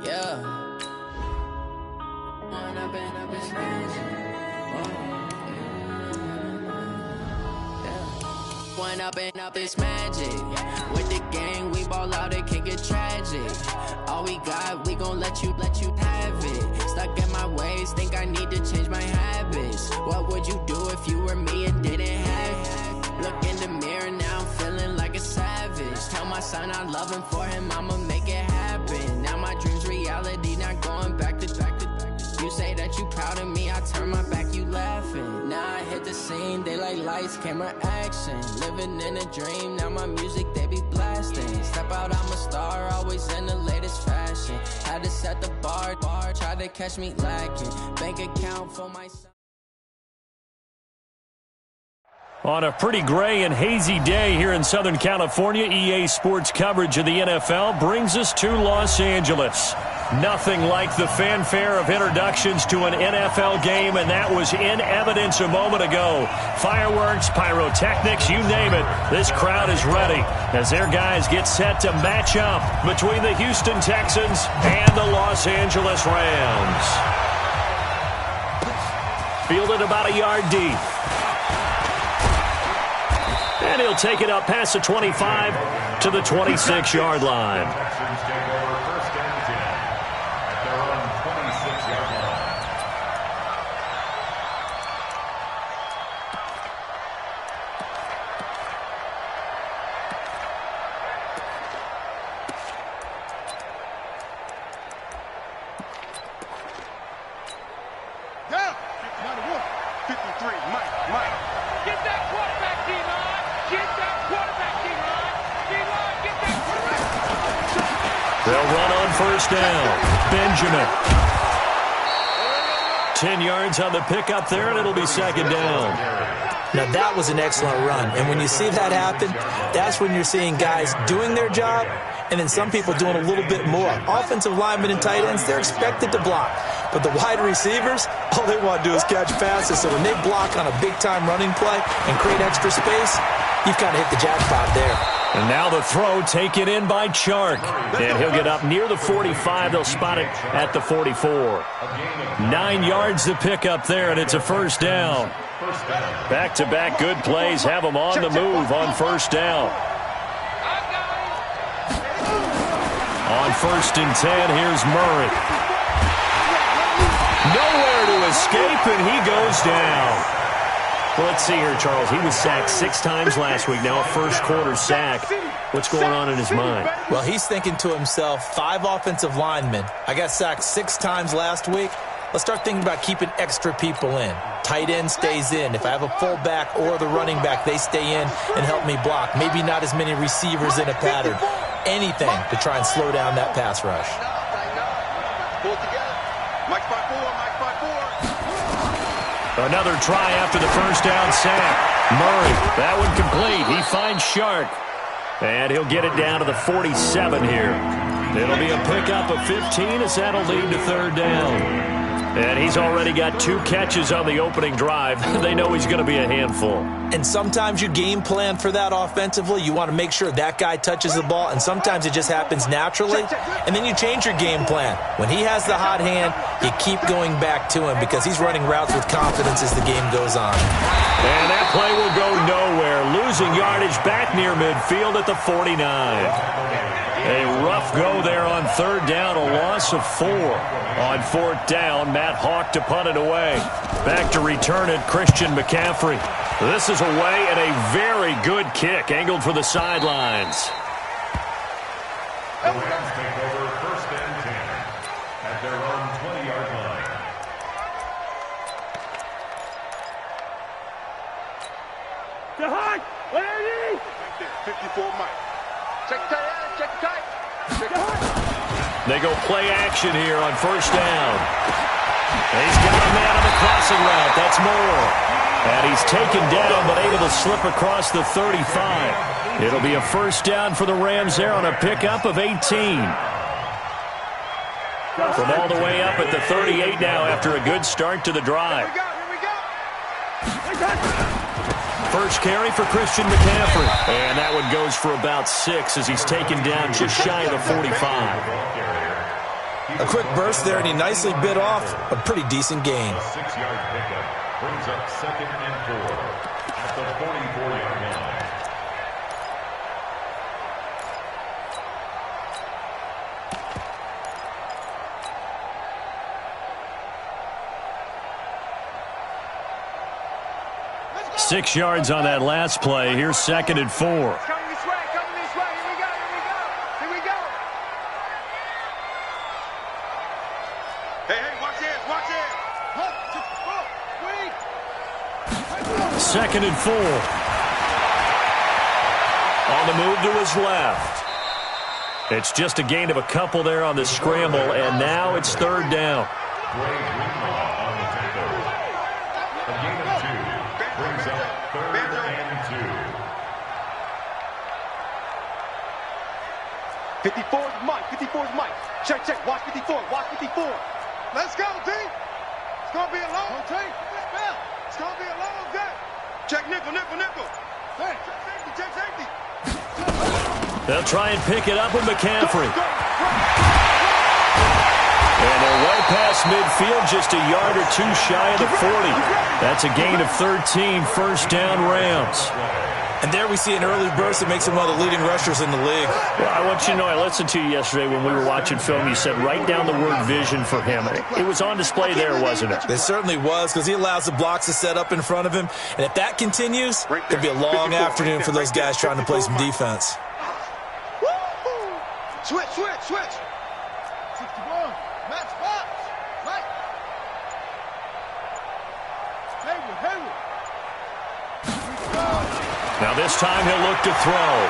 Yeah. One up and up is magic. With the gang, we ball out, it can get tragic. All we got, we gon' let you have it. Stuck in my ways, think I need to change my habits. What would you do if you were me and didn't have it? Look in the mirror, now I'm feeling like a savage. Tell my son I love him, for him I'ma make it happen. Now my dream's reality, not going back to. You say that you proud of me, I turn my back, you laughing. Now I hit the scene, they like lights, camera, action. Living in a dream, now my music, they be blasting. Step out, I'm a star, always in the latest fashion. Had to set the bar, try to catch me lacking. Bank account for myself. On a pretty gray and hazy day here in Southern California, EA Sports coverage of the NFL brings us to Los Angeles. Nothing like the fanfare of introductions to an NFL game, and that was in evidence a moment ago. Fireworks, pyrotechnics, you name it. This crowd is ready as their guys get set to match up between the Houston Texans and the Los Angeles Rams. Fielded about a yard deep. And he'll take it up past the 25 to the 26-yard line. They'll run on first down. Benjamin. 10 yards on the pickup there, and it'll be second down. Now, that was an excellent run. And when you see that happen, that's when you're seeing guys doing their job and then some people doing a little bit more. Offensive linemen and tight ends, they're expected to block. But the wide receivers, all they want to do is catch passes. So when they block on a big-time running play and create extra space, you've kind of hit the jackpot there. And now the throw taken in by Chark. And he'll get up near the 45. They'll spot it at the 44. 9 yards to pick up there, and it's a first down. Back-to-back good plays have them on the move on first down. On 1st and 10, here's Murray. Nowhere to escape, and he goes down. Well, let's see here, Charles. He was sacked 6 times last week. Now a first-quarter sack. What's going on in his mind? Well, he's thinking to himself, 5 offensive linemen. I got sacked 6 times last week. Let's start thinking about keeping extra people in. Tight end stays in. If I have a fullback or the running back, they stay in and help me block. Maybe not as many receivers in a pattern. Anything to try and slow down that pass rush. Pull it together. Mike 5-4, Another try after the first down sack. Murray, that one complete. He finds Chark. And he'll get it down to the 47 here. It'll be a pickup of 15 as that'll lead to third down. And he's already got 2 catches on the opening drive. They know he's going to be a handful. And sometimes you game plan for that offensively. You want to make sure that guy touches the ball, and sometimes it just happens naturally. And then you change your game plan. When he has the hot hand, you keep going back to him because he's running routes with confidence as the game goes on. And that play will go nowhere. Losing yardage back near midfield at the 49. A rough go there on third down, a loss of 4. On 4th down, Matt Hawk to punt it away. Back to return it, Christian McCaffrey. This is away and a very good kick, angled for the sidelines. The Rams take over 1st and 10 at their own 20-yard line. To Hawk, where are you? 54 Mike. Check the tight end, check the tight. They go play action here on first down. He's got a man on the crossing route. That's Moore. And he's taken down but able to slip across the 35. It'll be a first down for the Rams there on a pickup of 18. From all the way up at the 38 now after a good start to the drive. Here we go. First carry for Christian McCaffrey. And that one goes for about 6 as he's taken down just shy of the 45. A quick burst there, and he nicely bit off a pretty decent gain. A 6-yard pickup brings up 2nd and 4 at the 44-yard line. Let's go. 6 yards on that last play. Here's 2nd and 4. Coming this way, coming this way. Here we go, here we go. Hey, watch this, watch this. 2nd and 4. On the move to his left. It's just a gain of a couple there on the scramble, and now it's 3rd down. On the tackle. A gain of 2 brings up 3rd and 2. 54 is Mike, 54 is Mike. Check, watch 54, watch 54. Let's go, D. It's going to be a long day. It's going to be a long day. Check nickel. Hey, check safety. They'll try and pick it up with McCaffrey. And they're right past midfield, just a yard or 2 shy of the 40. That's a gain of 13, 1st down Rams. And there we see an early burst that makes him one of the leading rushers in the league. Well, I want you to know, I listened to you yesterday when we were watching film. You said write down the word vision for him. It was on display there, wasn't it? It certainly was, because he allows the blocks to set up in front of him. And if that continues, it'll be a long afternoon for those guys trying to play some defense. Switch. 61. Match box. Right. Hayward. Now this time he'll look to throw.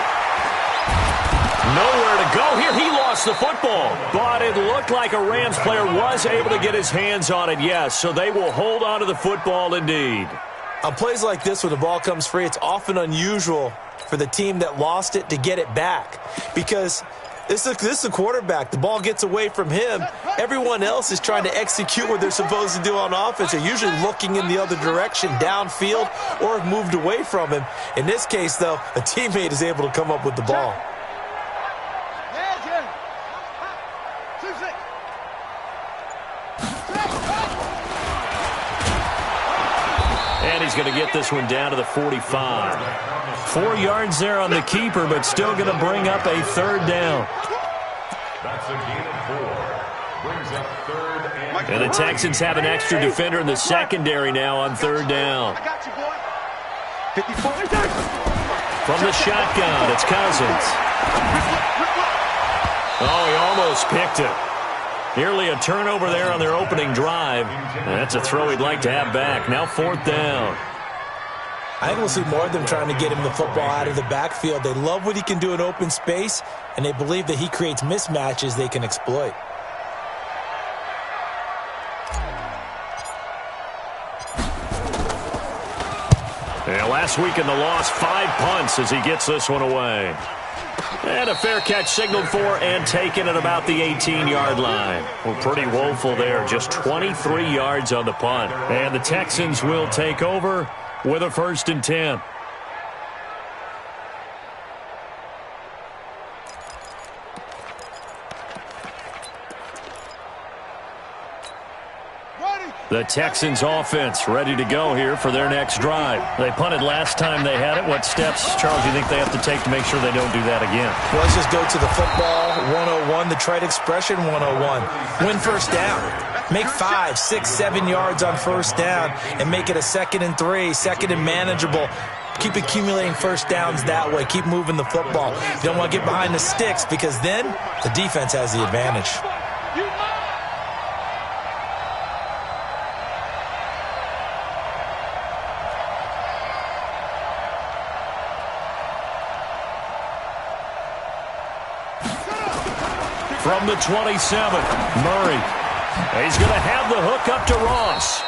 Nowhere to go here. He lost the football. But it looked like a Rams player was able to get his hands on it, yes. So they will hold on to the football indeed. On plays like this, when the ball comes free, it's often unusual for the team that lost it to get it back. Because this is a quarterback. The ball gets away from him. Everyone else is trying to execute what they're supposed to do on offense. They're usually looking in the other direction, downfield, or have moved away from him. In this case, though, a teammate is able to come up with the ball. And he's going to get this one down to the 45. 4 yards there on the keeper, but still going to bring up a 3rd down. That's a gain of 4. Brings up 3rd and 4. And the Texans have an extra defender in the secondary now on 3rd down. I got you, boy. 54. From the shotgun, it's Cousins. Oh, he almost picked it. Nearly a turnover there on their opening drive. And that's a throw he'd like to have back. Now 4th down. I think we'll see more of them trying to get him the football out of the backfield. They love what he can do in open space, and they believe that he creates mismatches they can exploit. Yeah, last week in the loss, 5 punts as he gets this one away. And a fair catch signaled for and taken at about the 18-yard line. Well, pretty woeful there. Just 23 yards on the punt. And the Texans will take over with a 1st and 10. The Texans offense ready to go here for their next drive. They punted last time they had it. What steps, Charles, do you think they have to take to make sure they don't do that again? Well, let's just go to the football 101, the trite expression 101. Win 1st down. Make 5, 6, 7 yards on 1st down and make it a 2nd and 3, 2nd and manageable. Keep accumulating 1st downs that way. Keep moving the football. You don't want to get behind the sticks because then the defense has the advantage. From the 27, Murray. He's going to have the hook up to Ross.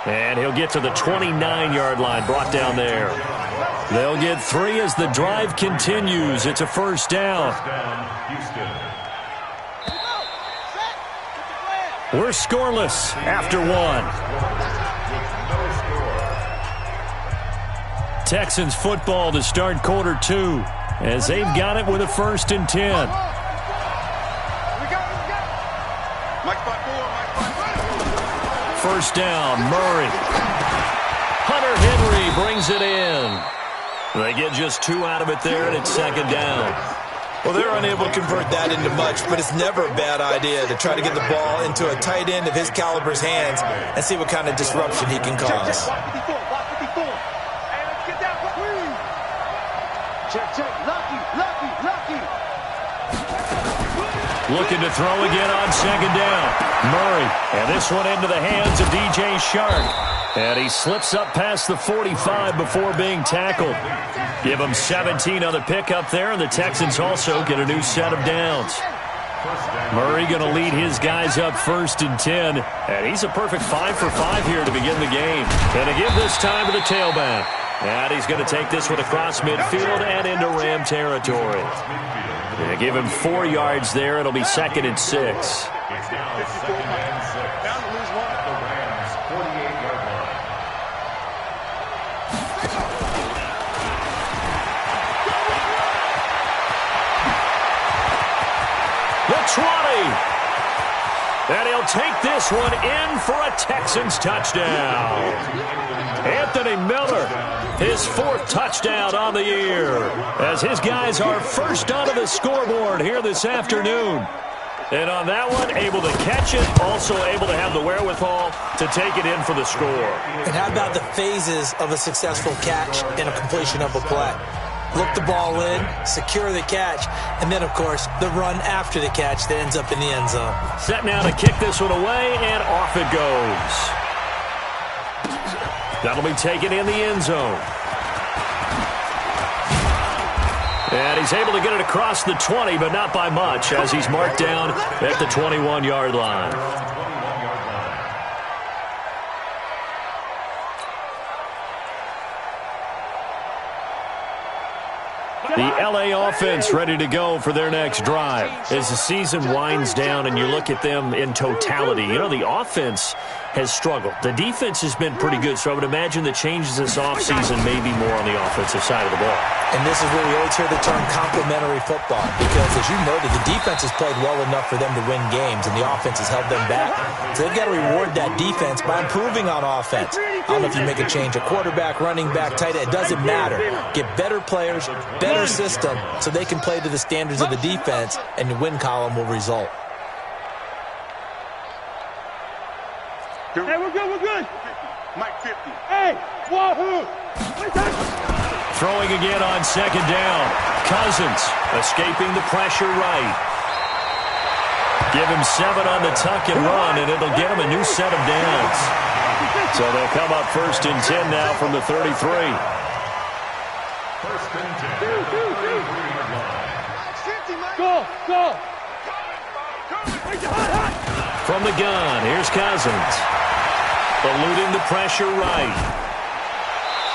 And he'll get to the 29-yard line, brought down there. They'll get 3 as the drive continues. It's a 1st down. We're scoreless after 1. Texans football to start quarter 2 as they've got it with a 1st and 10. first down. Murray. Hunter Henry brings it in. They get just 2 out of it there, and it's second down. Well, they're unable to convert that into much, but it's never a bad idea to try to get the ball into a tight end of his caliber's hands and see what kind of disruption he can cause. Looking to throw again on second down. Murray, and this one into the hands of DJ Shark. And he slips up past the 45 before being tackled. Give him 17 on the pickup there, and the Texans also get a new set of downs. Murray going to lead his guys up 1st and 10, and he's a perfect 5 for 5 here to begin the game. And to give this time to the tailback. And he's going to take this one across midfield and into Ram territory. And give him 4 yards there. It'll be 2nd and 6. It's now 2nd and 6. At the Rams' 48-yard line. The 20. And he'll take this one in for a Texans touchdown. Anthony Miller, his 4th touchdown on the year, as his guys are first onto the scoreboard here this afternoon. And on that one, able to catch it, also able to have the wherewithal to take it in for the score. And how about the phases of a successful catch and a completion of a play? Look the ball in, secure the catch, and then, of course, the run after the catch that ends up in the end zone. Set now to kick this one away, and off it goes. That'll be taken in the end zone. And he's able to get it across the 20, but not by much, as he's marked down at the 21-yard line. The L.A. offense ready to go for their next drive. As the season winds down and you look at them in totality, you know, the offense has struggled. The defense has been pretty good, so I would imagine the changes this offseason may be more on the offensive side of the ball. And this is where we always hear the term complementary football, because as you noted, the defense has played well enough for them to win games, and the offense has held them back. So they've got to reward that defense by improving on offense. I don't know if you make a change, a quarterback, running back, tight end, it doesn't matter. Get better players, better system, so they can play to the standards of the defense, and the win column will result. Hey, we're good, we're good. Mike 50. Hey, wahoo! Throwing again on second down. Cousins escaping the pressure right. Give him 7 on the tuck and run, and it'll get him a new set of downs. So they'll come up 1st and 10 now from the 33. 1st and 10. Go, go. From the gun, here's Cousins. Eluding the pressure right.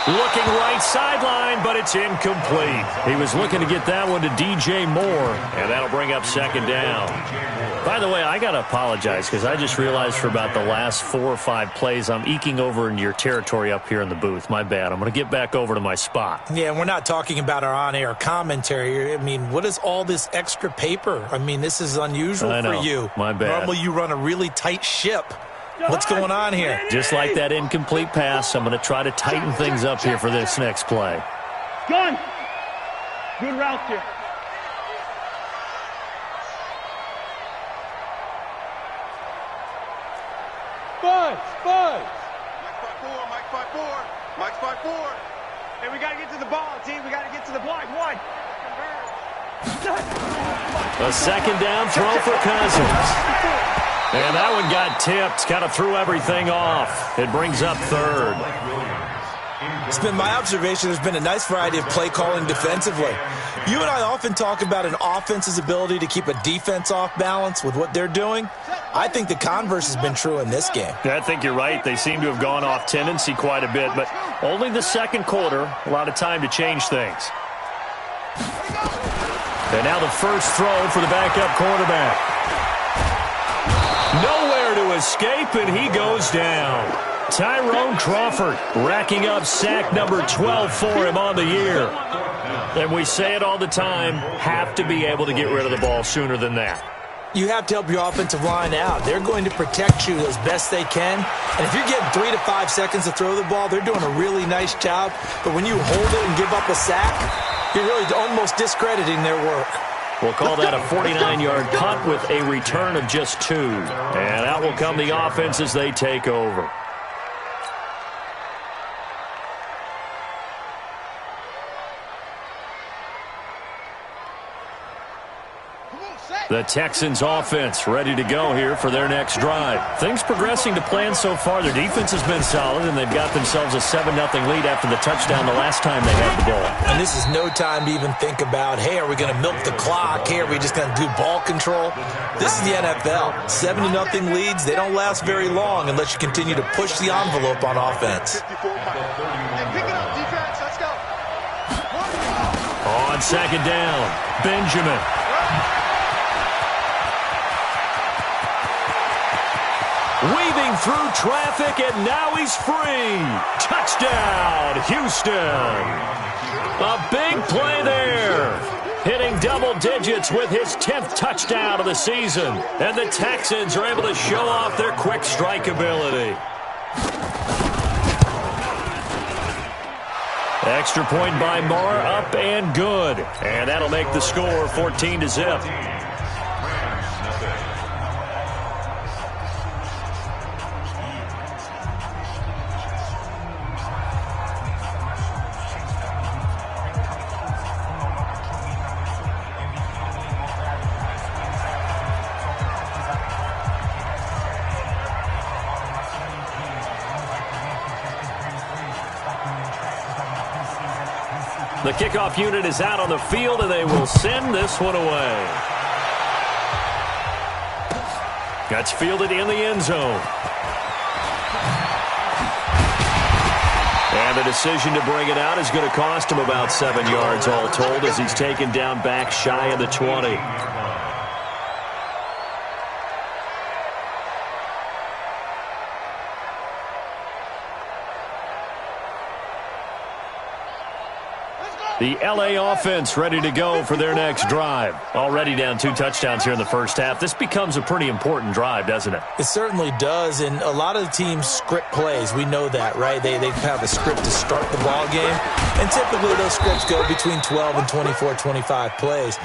Looking right sideline, but it's incomplete. He was looking to get that one to DJ Moore, and that'll bring up 2nd down. By the way, I got to apologize because I just realized for about the last 4 or 5 plays, I'm eking over into your territory up here in the booth. My bad. I'm going to get back over to my spot. Yeah, and we're not talking about our on-air commentary. I mean, what is all this extra paper? I mean, this is unusual for you. My bad. Normally you run a really tight ship. What's going on here? Just like that incomplete pass, I'm going to try to tighten things up here for this next play. Gun. Good route there. Buzz. Mike 5-4. Mike's 5-4. Hey, we got to get to the ball, team. We got to get to the block. 1. A 2nd down throw for Cousins. And that one got tipped, kind of threw everything off. It brings up 3rd. It's been my observation there's been a nice variety of play calling defensively. You and I often talk about an offense's ability to keep a defense off balance with what they're doing. I think the converse has been true in this game. Yeah, I think you're right. They seem to have gone off tendency quite a bit, but only the 2nd quarter, a lot of time to change things. And now the first throw for the backup quarterback. Nowhere to escape, and he goes down. Tyrone Crawford racking up sack number 12 for him on the year. And we say it all the time, have to be able to get rid of the ball sooner than that. You have to help your offensive line out. They're going to protect you as best they can. And if you're getting 3 to 5 seconds to throw the ball, they're doing a really nice job. But when you hold it and give up a sack, you're really almost discrediting their work. We'll call that a 49-yard punt with a return of just 2. And out will come the offense as they take over. The Texans offense ready to go here for their next drive. Things progressing to plan so far. Their defense has been solid, and they've got themselves a 7-0 lead after the touchdown the last time they had the ball. And this is no time to even think about, hey, are we going to milk the clock? Hey, are we just going to do ball control? This is the NFL. 7-0 leads, they don't last very long unless you continue to push the envelope on offense. On second down, Benjamin. Weaving through traffic, and now he's free. Touchdown, Houston. A big play there. Hitting double digits with his 10th touchdown of the season. And the Texans are able to show off their quick strike ability. Extra point by Marr, up and good. And that'll make the score 14-0. The kickoff unit is out on the field, and they will send this one away. That's fielded in the end zone. And the decision to bring it out is going to cost him about 7 yards all told as he's taken down back shy of the 20. The L.A. offense ready to go for their next drive. Already down 2 touchdowns here in the first half. This becomes a pretty important drive, doesn't it? It certainly does, and a lot of the teams script plays. We know that, right? They have a script to start the ball game, and typically those scripts go between 12 and 24, 25 plays.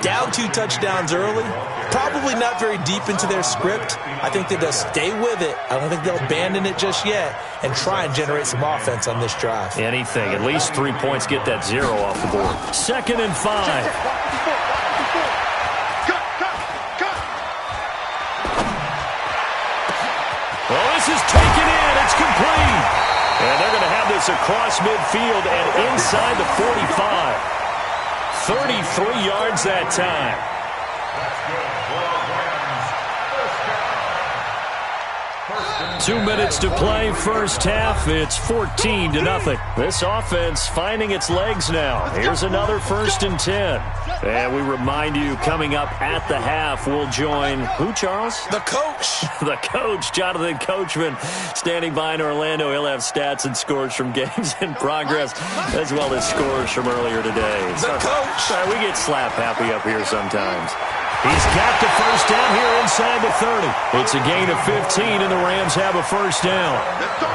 Down 2 touchdowns early, probably not very deep into their script. I think that they'll stay with it. I don't think they'll abandon it just yet and try and generate some offense on this drive. Anything. At least 3 points, get that 0 off the board. 2nd and 5. Well, this is taken in. It's complete. And they're going to have this across midfield and inside the 45. 33 yards that time. 2 minutes to play, first half. It's 14-0. This offense finding its legs now. Here's another 1st and 10. And we remind you, coming up at the half, we'll join who, Charles? The coach. The coach, Jonathan Coachman, standing by in Orlando. He'll have stats and scores from games in progress, as well as scores from earlier today. The coach. Sorry, we get slap happy up here sometimes. He's got the first down here inside the 30. It's a gain of 15, and the Rams have a first down.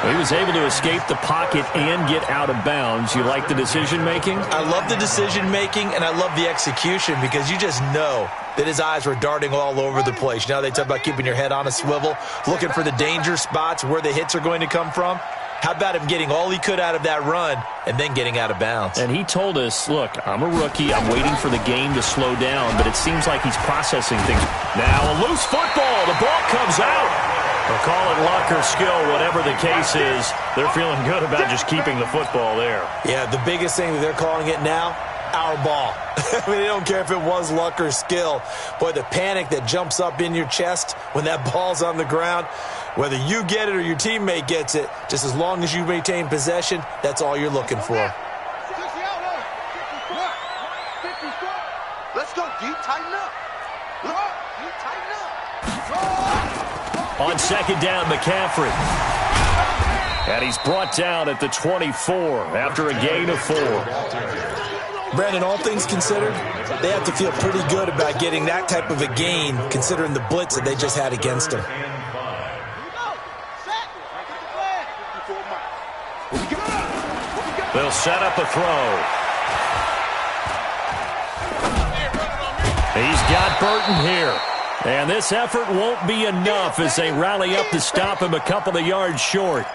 He was able to escape the pocket and get out of bounds. You like the decision-making? I love the decision-making, and I love the execution because you just know that his eyes were darting all over the place. You know, they talk about keeping your head on a swivel, looking for the danger spots, where the hits are going to come from. How about him getting all he could out of that run and then getting out of bounds? And he told us, look, I'm a rookie. I'm waiting for the game to slow down, but it seems like he's processing things. Now a loose football. The ball comes out. They'll call it luck or skill, whatever the case is. They're feeling good about just keeping the football there. Yeah, the biggest thing that they're calling it now, our ball. I mean, they don't care if it was luck or skill. Boy, the panic that jumps up in your chest when that ball's on the ground, whether you get it or your teammate gets it, just as long as you maintain possession, that's all you're looking for. Let's go, D. Tighten up. Tighten up. On second down, McCaffrey. And he's brought down at the 24 after a gain of 4. Brandon, all things considered, they have to feel pretty good about getting that type of a gain, considering the blitz that they just had against them. They'll set up a throw. He's got Burton here. And this effort won't be enough as they rally up to stop him a couple of yards short.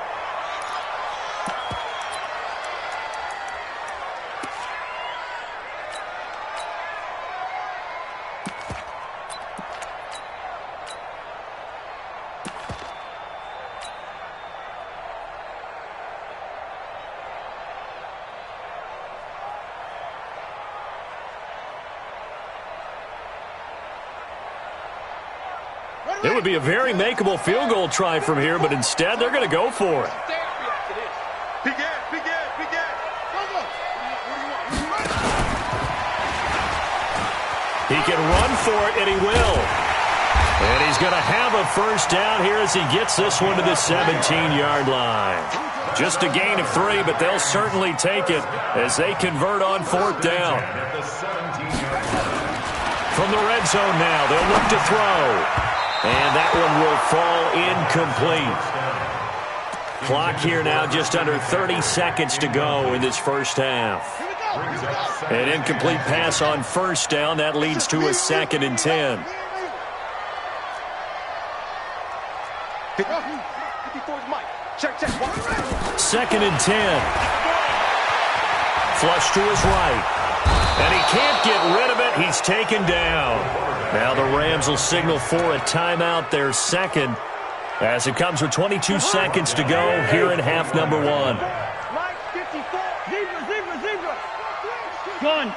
It would be a very makeable field goal try from here, but instead they're going to go for it. He can run for it, and he will. And he's going to have a first down here as he gets this one to the 17-yard line. Just a gain of 3, but they'll certainly take it as they convert on 4th down. From the red zone now, they'll look to throw. And that one will fall incomplete. Clock here now just under 30 seconds to go in this first half. An incomplete pass on first down. That leads to a 2nd and 10. Second and 10. Flush to his right. And he can't get rid of it. He's taken down. Now the Rams will signal for a timeout, their second, as it comes with 22 seconds to go here in half number 1. Gun.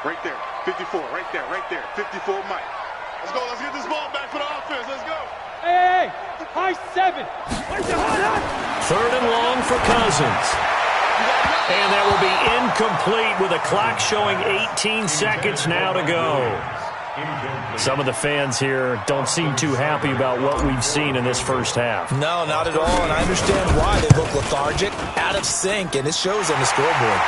Right there. 54. Right there. 54, Mike. Let's go. Let's get this ball back for the offense. Let's go. Hey, high 7. 3rd and long for Cousins. And that will be incomplete with a clock showing 18 seconds now to go. Some of the fans here don't seem too happy about what we've seen in this first half. No, not at all, and I understand why. They look lethargic, out of sync, and it shows on the scoreboard.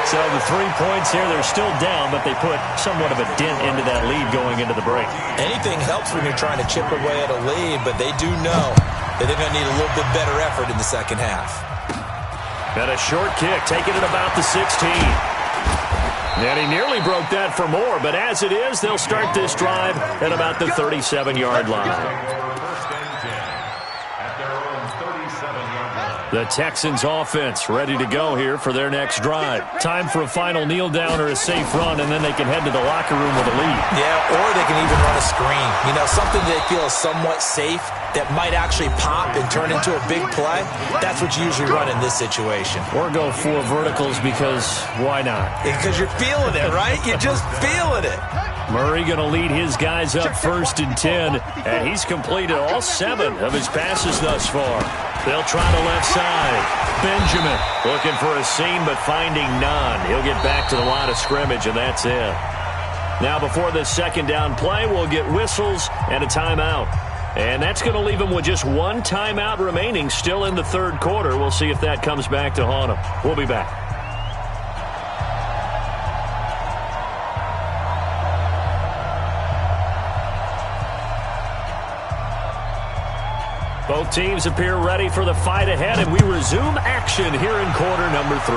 So the 3 points here, they're still down, but they put somewhat of a dent into that lead going into the break. Anything helps when you're trying to chip away at a lead, but they do know that they're going to need a little bit better effort in the second half. Got a short kick, taking it about the 16. And he nearly broke that for more, but as it is, they'll start this drive at about the 37-yard line. The Texans offense ready to go here for their next drive. Time for a final kneel down or a safe run, and then they can head to the locker room with a lead. Yeah, or they can even run a screen. You know, something they feel is somewhat safe that might actually pop and turn into a big play. That's what you usually run in this situation. Or go 4 verticals because why not? Because you're feeling it, right? You're just feeling it. Murray going to lead his guys up 1st and 10, and he's completed all 7 of his passes thus far. They'll try the left side. Benjamin looking for a seam but finding none. He'll get back to the line of scrimmage, and that's it. Now before this second down play, we'll get whistles and a timeout. And that's going to leave him with just 1 timeout remaining still in the 3rd quarter. We'll see if that comes back to haunt him. We'll be back. Both teams appear ready for the fight ahead, and we resume action here in quarter number 3.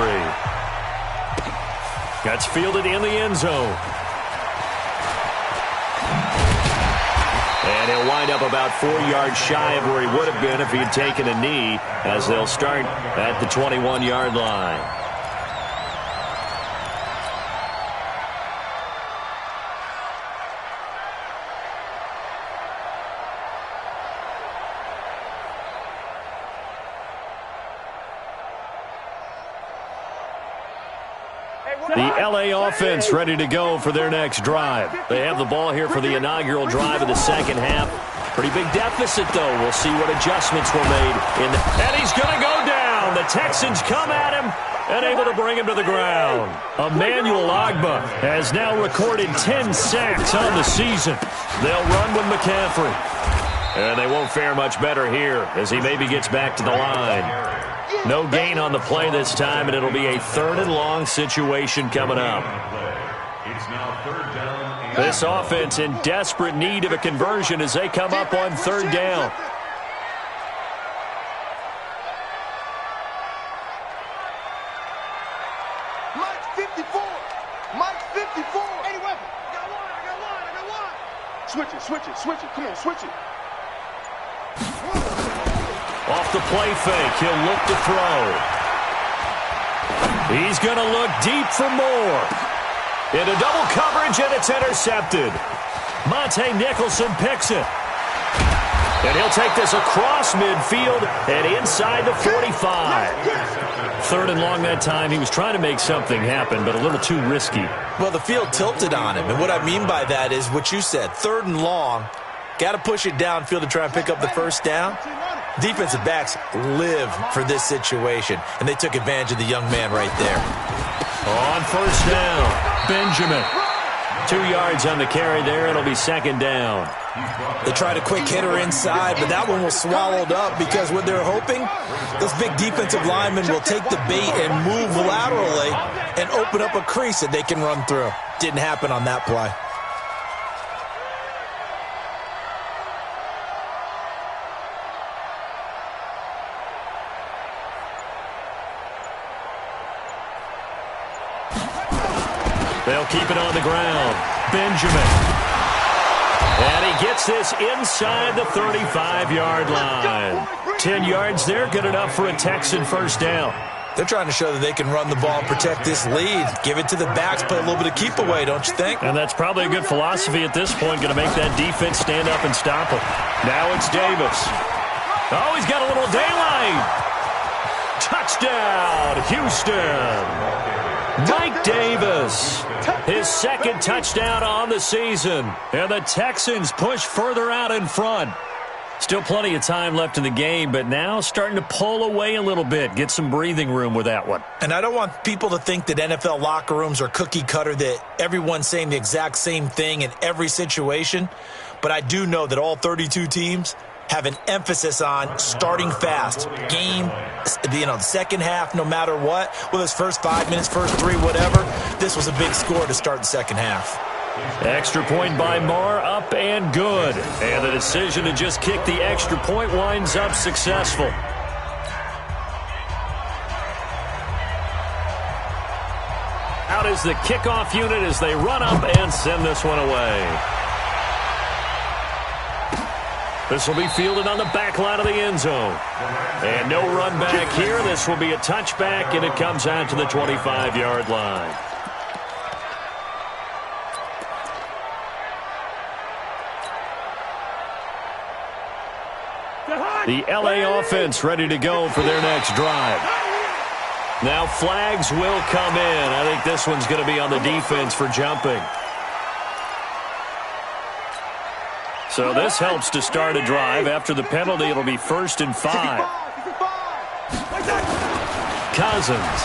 That's fielded in the end zone. And he'll wind up about 4 yards shy of where he would have been if he had taken a knee, as they'll start at the 21-yard line. The LA offense ready to go for their next drive. They have the ball here for the inaugural drive of the second half. Pretty big deficit, though. We'll see what adjustments were made. And he's going to go down. The Texans come at him and able to bring him to the ground. Emmanuel Ogbah has now recorded 10 sacks on the season. They'll run with McCaffrey. And they won't fare much better here as he maybe gets back to the line. No gain on the play this time, and it'll be a 3rd and long situation coming up. It's now 3rd down. This offense in desperate need of a conversion as they come up on 3rd down. Mike 54. Mike 54. Any weapon. I got one. Switch it. Come on, switch it. Off the play fake, he'll look to throw. He's going to look deep for more. Into double coverage, and it's intercepted. Monte Nicholson picks it. And he'll take this across midfield and inside the 45. 3rd and long that time. He was trying to make something happen, but a little too risky. Well, the field tilted on him, and what I mean by that is what you said, 3rd and long. Got to push it downfield to try and pick up the 1st down. Defensive backs live for this situation, and they took advantage of the young man right there. On 1st down, Benjamin. 2 yards on the carry there. It'll be 2nd down. They tried a quick hitter inside, but that one was swallowed up because what they're hoping, those big defensive linemen will take the bait and move laterally and open up a crease that they can run through. Didn't happen on that play. They'll keep it on the ground. Benjamin. And he gets this inside the 35-yard line. 10 yards there, good enough for a Texan 1st down. They're trying to show that they can run the ball and protect this lead. Give it to the backs, play a little bit of keep away, don't you think? And that's probably a good philosophy at this point, going to make that defense stand up and stop him. Now it's Davis. Oh, he's got a little daylight. Touchdown, Houston. Mike Davis, his 2nd touchdown on the season. And the Texans push further out in front. Still plenty of time left in the game, but now starting to pull away a little bit. Get some breathing room with that one. And I don't want people to think that NFL locker rooms are cookie cutter, that everyone's saying the exact same thing in every situation. But I do know that all 32 teams have an emphasis on starting fast. Game, the second half, no matter what. Whether it's first 5 minutes, first 3, whatever. This was a big score to start the second half. Extra point by Marr, up and good. And the decision to just kick the extra point winds up successful. Out is the kickoff unit as they run up and send this one away. This will be fielded on the back line of the end zone. And no run back here. This will be a touchback, and it comes out to the 25-yard line. The LA offense ready to go for their next drive. Now flags will come in. I think this one's going to be on the defense for jumping. So this helps to start a drive. After the penalty, it'll be 1st and 5. Cousins.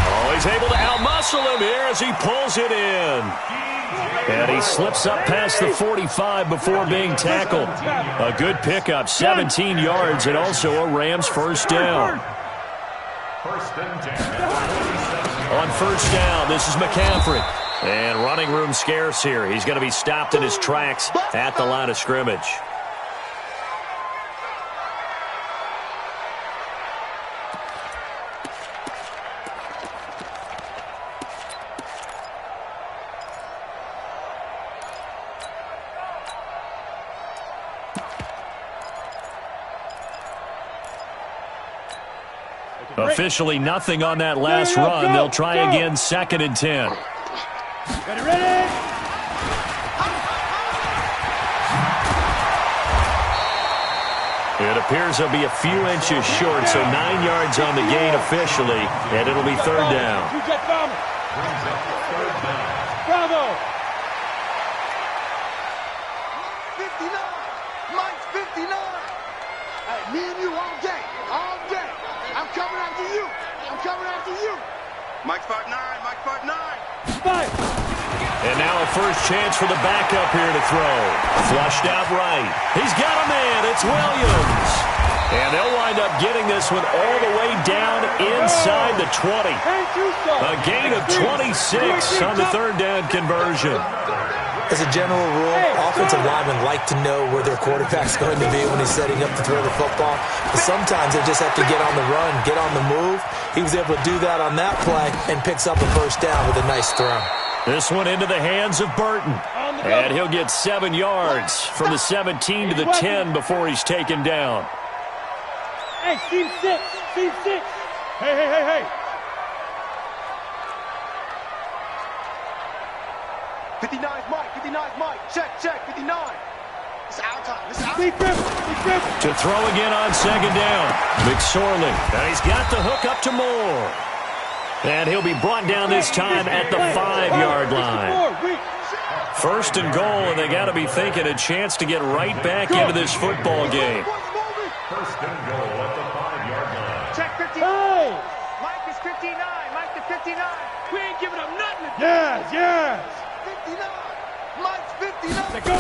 Oh, he's able to outmuscle him here as he pulls it in. And he slips up past the 45 before being tackled. A good pickup, 17 yards, and also a Rams 1st down. On 1st down, this is McCaffrey. And running room scarce here. He's going to be stopped in his tracks at the line of scrimmage. Officially nothing on that last run. They'll try again, 2nd and 10. Ready? It appears they'll be a few inches short, so 9 yards on the gain officially, and it'll be 3rd down. Bravo! 59. Mike's 59. Hey, me and you all day. All day. I'm coming after you. I'm coming after you. Mike's 5'9". Mike's 5'9". Five. And now a first chance for the backup here to throw. Flushed out right. He's got a man. It's Williams. And they'll wind up getting this one all the way down inside the 20. A gain of 26 on the third down conversion. As a general rule, offensive linemen like to know where their quarterback's going to be when he's setting up to throw the football. But sometimes they just have to get on the run, get on the move. He was able to do that on that play and picks up a first down with a nice throw. This one into the hands of Burton. And he'll get 7 yards from the 17 to the 10 before he's taken down. Hey, team 6. Team 6. Hey. 59's Mike. 59's Mike. Check. 59. It's our time. It's our time. To throw again on second down. McSorley. And he's got the hook up to Moore. And he'll be brought down this time at the 5-yard line. First and goal, and they got to be thinking a chance to get right back into this football game. First and goal at the 5-yard line. Check 59. Mike is 59. Mike to 59. We ain't giving up nothing. Yes. 59. Mike's 59. Let's go.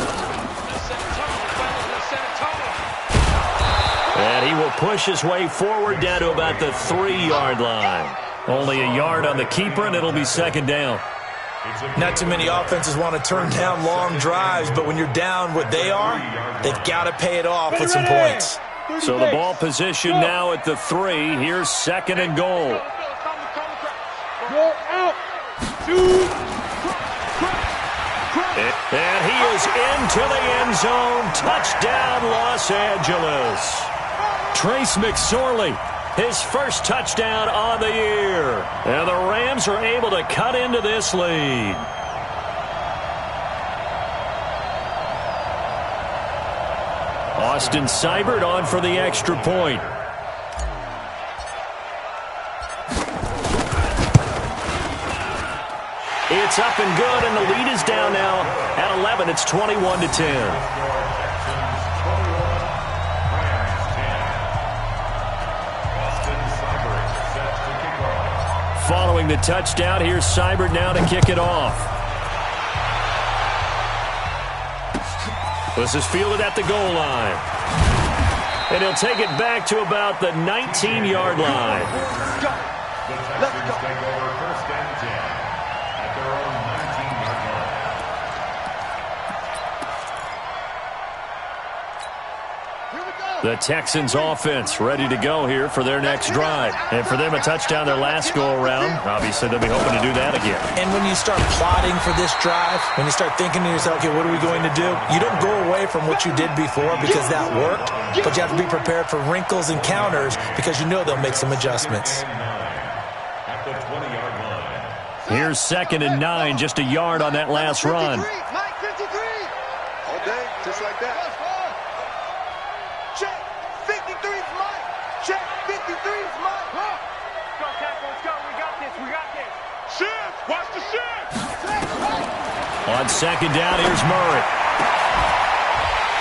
And he will push his way forward down to about the 3-yard line. Only a yard on the keeper, and it'll be second down. Not too many offenses want to turn down long drives, but when you're down what they are, they've got to pay it off with some points. So the ball position now at the 3. Here's second and goal. Go out. 2. And he is into the end zone. Touchdown, Los Angeles. Trace McSorley, his first touchdown on the year. And the Rams are able to cut into this lead. Austin Seibert on for the extra point. It's up and good, and the lead is down now at 11. It's 21-10. Following the touchdown, here's Seibert now to kick it off. This is fielded at the goal line. And he'll take it back to about the 19-yard line. The Texans take over first and 10 at their own 19-yard line. The Texans offense ready to go here for their next drive. And for them, a touchdown their last go-around. Obviously, they'll be hoping to do that again. And when you start plotting for this drive, when you start thinking to yourself, okay, what are we going to do? You don't go away from what you did before because that worked, but you have to be prepared for wrinkles and counters because you know they'll make some adjustments. At the 20-yard line. Here's second and 9, just a yard on that last run. Mike 53. All day, just like that. Check. 53's Mike. Check. 53's Mike. Go, Capo. Let's go. We got this. Shift. Watch the shift. On second down, here's Murray.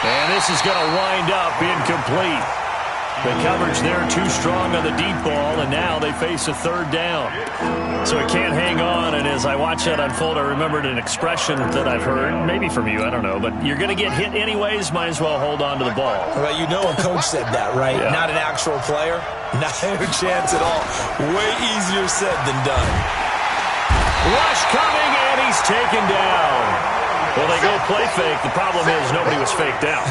And this is going to wind up incomplete. The coverage there too strong on the deep ball, and now they face a third down. So it can't hang on, and as I watch that unfold, I remembered an expression that I've heard, maybe from you, I don't know, but you're going to get hit anyways, might as well hold on to the ball. Well, you know a coach said that, right? Yeah. Not an actual player. Not a chance at all. Way easier said than done. Rush coming, and he's taken down. Well, they go play fake. The problem is nobody was faked out.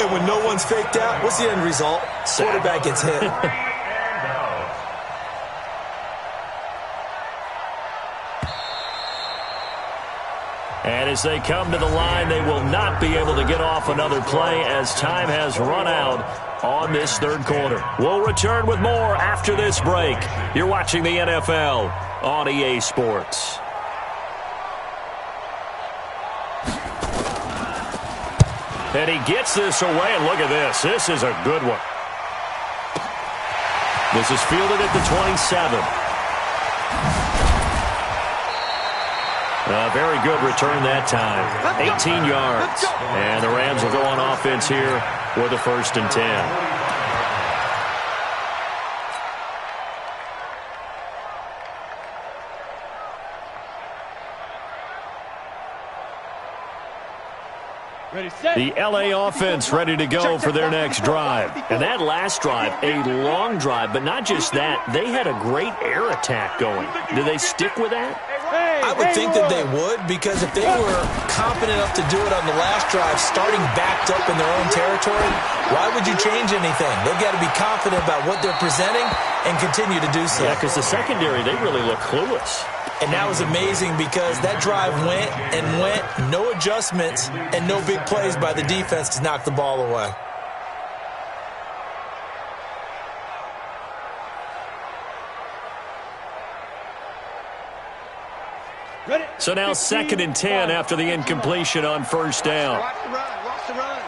And when no one's faked out, what's the end result? Quarterback gets hit. And as they come to the line, they will not be able to get off another play as time has run out on this third quarter. We'll return with more after this break. You're watching the NFL on EA Sports. And he gets this away, and look at this. This is a good one. This is fielded at the 27. A very good return that time. 18 yards. And the Rams will go on offense here with a first and 10. The LA offense ready to go for their next drive. And that last drive, a long drive, but not just that. They had a great air attack going. Do they stick with that? I would think that they would, because if they were confident enough to do it on the last drive, starting backed up in their own territory, why would you change anything? They've got to be confident about what they're presenting and continue to do so. Yeah, because the secondary, they really look clueless. And that was amazing because that drive went and went, no adjustments, and no big plays by the defense to knock the ball away. So now 2nd and 10 after the incompletion on first down. Watch the run. Watch the run.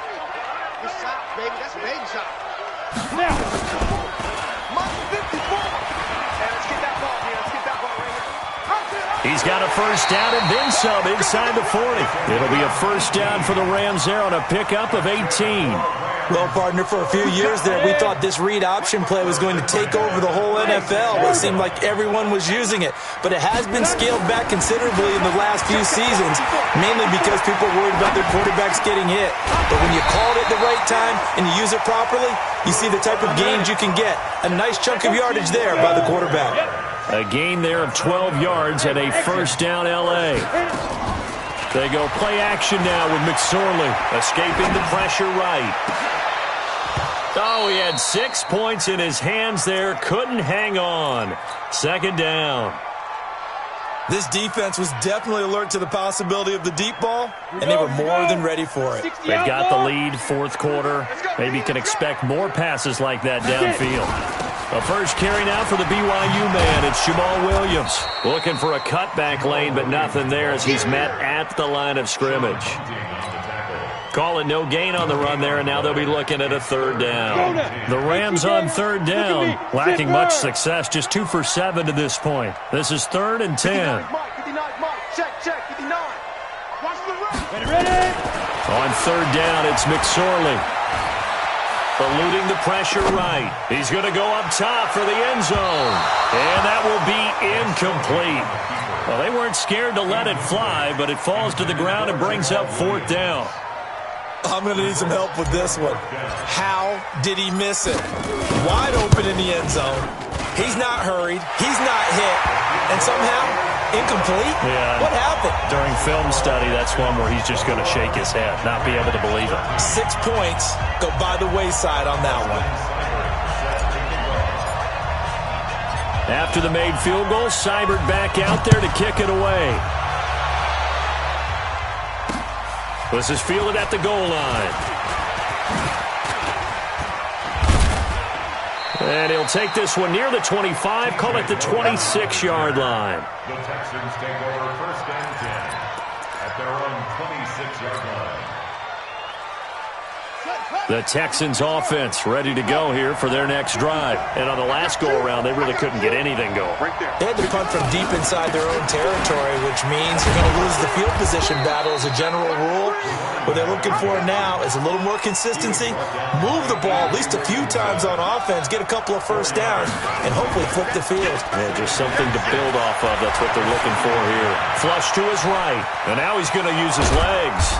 Good shot, baby. That's a baby shot. Now. Mark 54. Hey, let's get that ball here. Let's get that ball right here. He's got a first down and then some inside the 40. It'll be a first down for the Rams there on a pickup of 18. Well, partner, for a few years there, we thought this read option play was going to take over the whole NFL. It seemed like everyone was using it. But it has been scaled back considerably in the last few seasons, mainly because people are worried about their quarterbacks getting hit. But when you call it at the right time and you use it properly, you see the type of gains you can get. A nice chunk of yardage there by the quarterback. A gain there of 12 yards and a first down L.A. They go play action now with McSorley, escaping the pressure right. Oh, he had 6 points in his hands there. Couldn't hang on. Second down. This defense was definitely alert to the possibility of the deep ball, and they were more than ready for it. They've got the lead, fourth quarter. Maybe can expect more passes like that downfield. A first carry now for the BYU man. It's Jamal Williams. Looking for a cutback lane, but nothing there as he's met at the line of scrimmage. Call it no gain on the run there, and now they'll be looking at a third down. The Rams on third down, lacking much success, just 2 for 7 to this point. This is 3rd and 10. 59, check, 59. Watch the run. Ready. On third down, it's McSorley. Eluding the pressure right. He's going to go up top for the end zone. And that will be incomplete. Well, they weren't scared to let it fly, but it falls to the ground and brings up 4th down. I'm going to need some help with this one. How did he miss it? Wide open in the end zone. He's not hurried. He's not hit. And somehow, incomplete? Yeah. What happened? During film study, that's one where he's just going to shake his head, not be able to believe it. 6 points go by the wayside on that one. After the made field goal, Seibert back out there to kick it away. This is fielded at the goal line. And he'll take this one near the 25, call it the 26-yard line. The Texans take over 1st and 10 at their own 26-yard line. The Texans offense ready to go here for their next drive. And on the last go-around, they really couldn't get anything going. They had to punt from deep inside their own territory, which means you're going to lose the field position battle as a general rule. What they're looking for now is a little more consistency, move the ball at least a few times on offense, get a couple of first downs, and hopefully flip the field. Yeah, just something to build off of. That's what they're looking for here. Flush to his right, and now he's going to use his legs.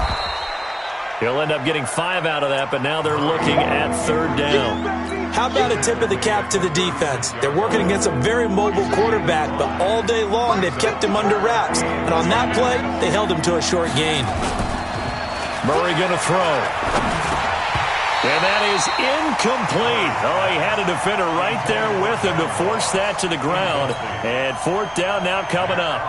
He'll end up getting 5 out of that, but now they're looking at 3rd down. How about a tip of the cap to the defense? They're working against a very mobile quarterback, but all day long they've kept him under wraps. And on that play, they held him to a short gain. Murray going to throw. And that is incomplete. Oh, he had a defender right there with him to force that to the ground. And 4th down now coming up.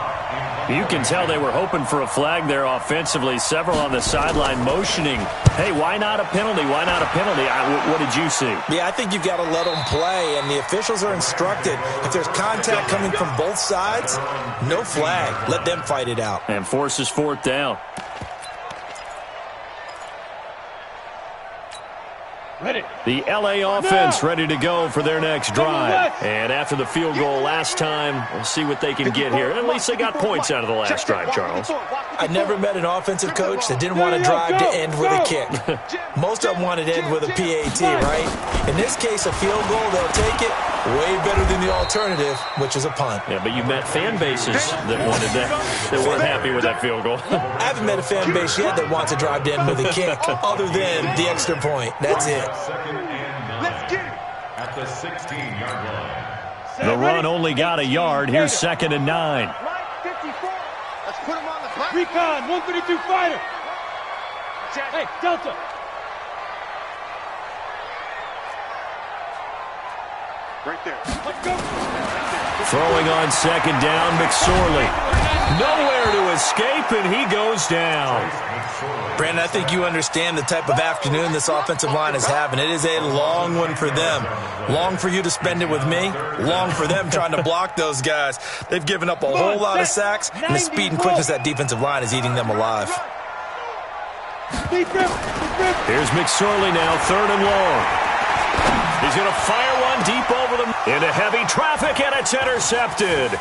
You can tell they were hoping for a flag there offensively. Several on the sideline motioning. Hey, why not a penalty? Why not a penalty? What did you see? Yeah, I think you've got to let them play, and the officials are instructed. If there's contact coming from both sides, no flag. Let them fight it out. And forces 4th down. Ready. The L.A. offense ready to go for their next drive. And after the field goal last time, we'll see what they can get here. At least they got points out of the last drive, Charles. I never met an offensive coach that didn't want a drive to end with a kick. Most of them wanted to end with a PAT, right? In this case, a field goal, they'll take it. Way better than the alternative, which is a punt. Yeah, but you met fan bases that wanted that, that weren't happy with that field goal. I haven't met a fan base yet that wants to drive down with a kick other than the extra point. That's it. Second and 9 at the 16-yard line. The run only got a yard. Here's 2nd and 9. Let's put him on the clock. Recon, 132 fighter. Hey, Delta. Right there. Let's go. Throwing on 2nd down, McSorley. Nowhere to escape, and he goes down. Brandon, I think you understand the type of afternoon this offensive line is having. It is a long one for them. Long for you to spend it with me. Long for them trying to block those guys. They've given up a whole lot of sacks, and the speed and quickness of that defensive line is eating them alive. Here's McSorley now, 3rd and long. He's going to fire one deep over them into heavy traffic, and it's intercepted.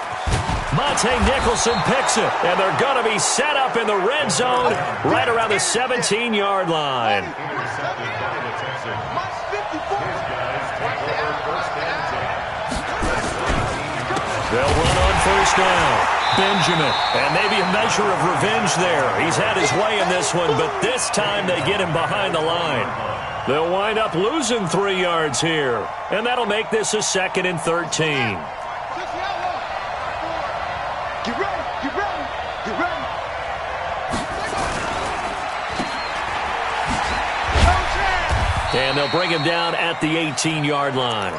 Monte Nicholson picks it, and they're going to be set up in the red zone right around the 17-yard line. Intercepted by the Texans. His guys take over 1st and 10. They'll run on 1st down. Benjamin, and maybe a measure of revenge there. He's had his way in this one, but this time they get him behind the line. They'll wind up losing 3 yards here, and that'll make this a 2nd and 13. Get ready, get ready, get ready. And they'll bring him down at the 18-yard line.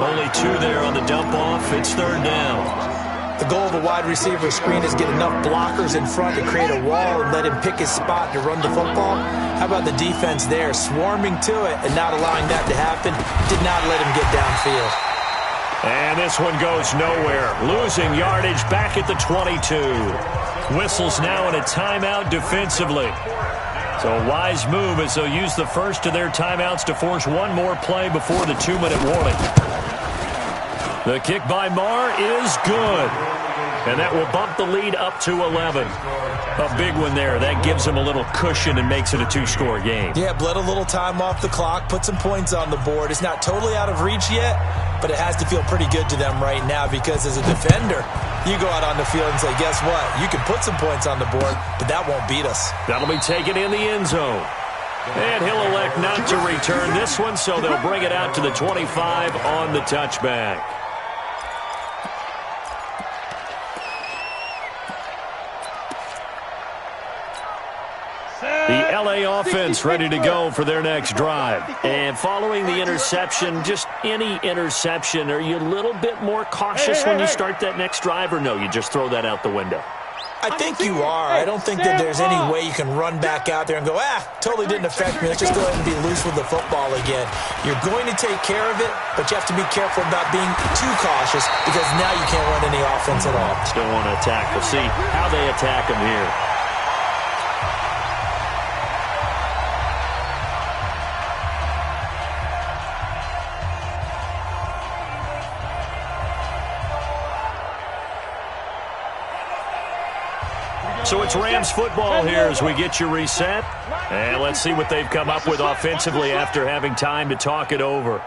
Only 2 there on the dump-off. It's 3rd down. The goal of a wide receiver screen is get enough blockers in front to create a wall and let him pick his spot to run the football. How about the defense there, swarming to it and not allowing that to happen? Did not let him get downfield. And this one goes nowhere. Losing yardage back at the 22. Whistles now in a timeout defensively. So a wise move as they'll use the first of their timeouts to force one more play before the 2-minute warning. The kick by Marr is good. And that will bump the lead up to 11. A big one there. That gives them a little cushion and makes it a 2-score game. Yeah, bled a little time off the clock, put some points on the board. It's not totally out of reach yet, but it has to feel pretty good to them right now because as a defender, you go out on the field and say, guess what? You can put some points on the board, but that won't beat us. That'll be taken in the end zone. And he'll elect not to return this one, so they'll bring it out to the 25 on the touchback. The LA offense ready to go for their next drive. And following the interception, just any interception, are you a little bit more cautious when you start that next drive, or no, you just throw that out the window? I think you are. I don't think that there's any way you can run back out there and go, totally didn't affect me. Let's just go ahead and be loose with the football again. You're going to take care of it, but you have to be careful about being too cautious because now you can't run any offense at all. Still want to attack. We'll see how they attack him here. So it's Rams football here as we get you reset. And let's see what they've come up with offensively after having time to talk it over.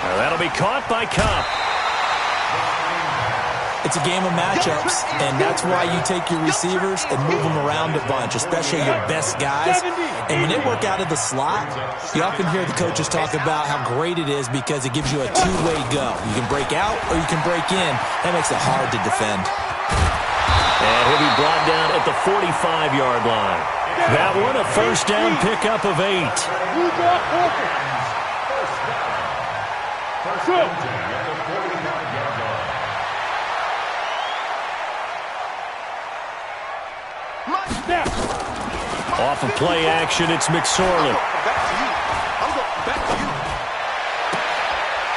Now that'll be caught by Cup. It's a game of matchups, and that's why you take your receivers and move them around a bunch, especially your best guys. And when they work out of the slot, you often hear the coaches talk about how great it is because it gives you a two-way go. You can break out or you can break in. That makes it hard to defend. And he'll be brought down at the 45-yard line. That one, a first down pickup of 8. Off of play action, it's McSorley.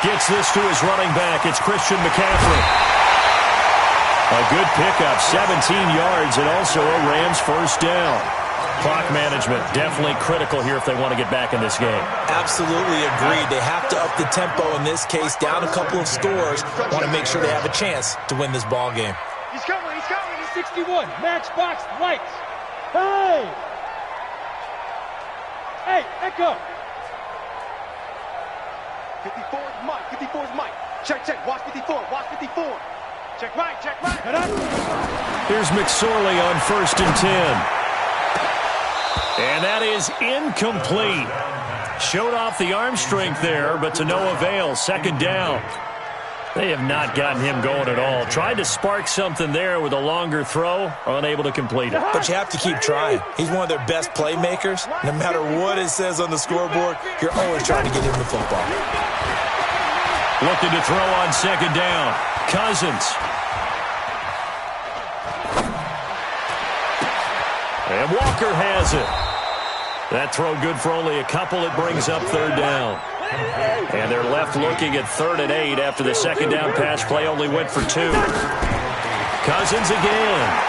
Gets this to his running back. It's Christian McCaffrey. A good pickup, 17 yards, and also a Rams first down. Clock management definitely critical here if they want to get back in this game. Absolutely agreed. They have to up the tempo in this case, down a couple of scores. Want to make sure they have a chance to win this ball game. He's coming, he's coming. 61, matchbox lights. Hey! Hey, Echo. 54 is Mike. 54 is Mike. Check, check. Watch 54. Watch 54. Check right. Check right. Here's McSorley on 1st and 10. And that is incomplete. Showed off the arm strength there, but to no avail. 2nd down. They have not gotten him going at all. Tried to spark something there with a longer throw, unable to complete it. But you have to keep trying. He's one of their best playmakers. No matter what it says on the scoreboard, you're always trying to get him the football. Looking to throw on 2nd down. Cousins. And Walker has it. That throw good for only a couple. It brings up 3rd down. And they're left looking at 3rd and 8 after the 2nd down pass play only went for 2. Cousins again.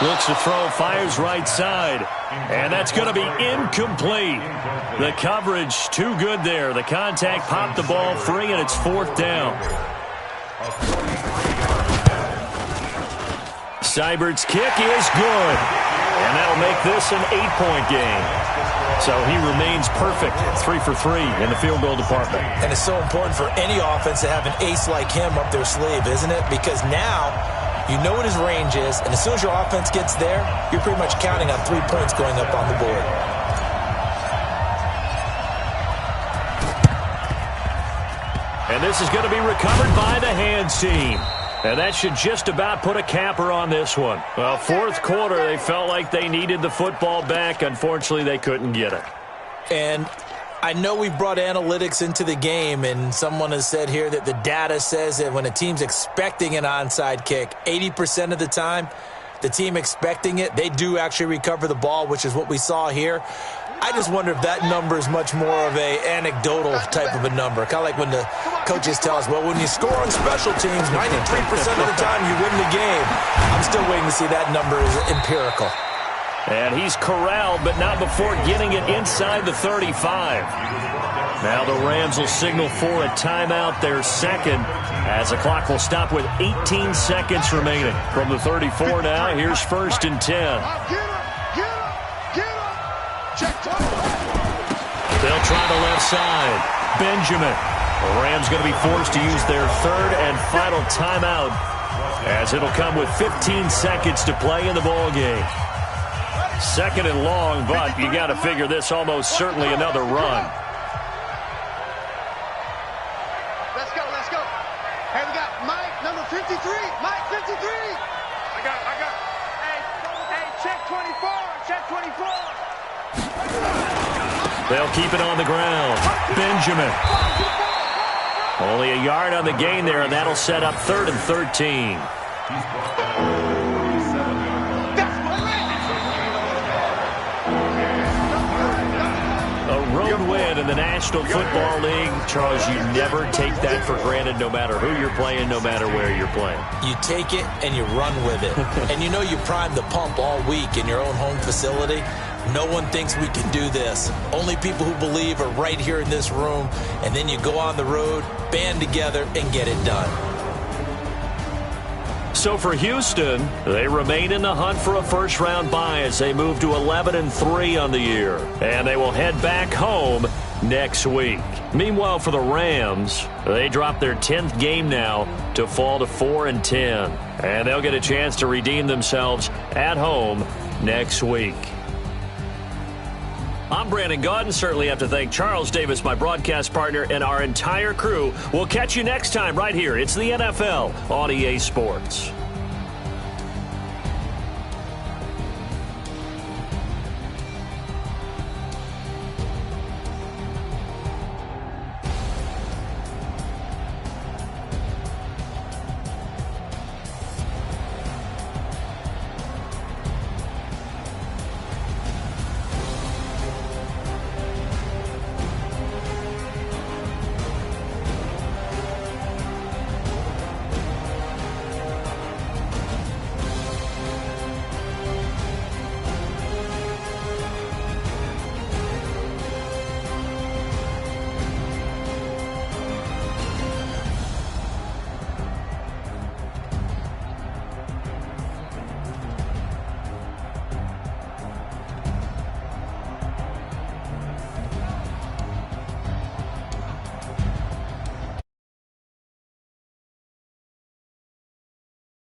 Looks to throw, fires right side. And that's going to be incomplete. The coverage too good there. The contact popped the ball free, and it's 4th down. Seibert's kick is good. And that'll make this an 8-point game. So he remains perfect, 3 for 3 in the field goal department. And it's so important for any offense to have an ace like him up their sleeve, isn't it? Because now you know what his range is, and as soon as your offense gets there, you're pretty much counting on 3 points going up on the board. And this is going to be recovered by the hands team. And that should just about put a capper on this one. Well, 4th quarter, they felt like they needed the football back. Unfortunately, they couldn't get it. And I know we've brought analytics into the game, and someone has said here that the data says that when a team's expecting an onside kick, 80% of the time, the team expecting it, they do actually recover the ball, which is what we saw here. I just wonder if that number is much more of a anecdotal type of a number. Kind of like when the coaches tell us, well, when you score on special teams, 93% of the time you win the game. I'm still waiting to see that number is empirical. And he's corralled, but not before getting it inside the 35. Now the Rams will signal for a timeout, their 2nd, as the clock will stop with 18 seconds remaining. From the 34 now, here's 1st and 10. They'll try the left side. Benjamin. The Rams going to be forced to use their 3rd and final timeout, as it'll come with 15 seconds to play in the ball game. 2nd and long, but you got to figure this almost certainly another run. Let's go. Hey, we got Mike, number 53. Mike, 53. I got. Hey, check 24. Check 24. They'll keep it on the ground. Benjamin. Only a yard on the gain there, and that'll set up 3rd and 13. A road win in the National Football League. Charles, you never take that for granted, no matter who you're playing, no matter where you're playing. You take it and you run with it. And you know you primed the pump all week in your own home facility. No one thinks we can do this. Only people who believe are right here in this room. And then you go on the road, band together, and get it done. So for Houston, they remain in the hunt for a first-round bye as they move to 11-3 on the year. And they will head back home next week. Meanwhile, for the Rams, they drop their 10th game now to fall to 4-10. And they'll get a chance to redeem themselves at home next week. I'm Brandon Gaudin. Certainly have to thank Charles Davis, my broadcast partner, and our entire crew. We'll catch you next time right here. It's the NFL on EA Sports.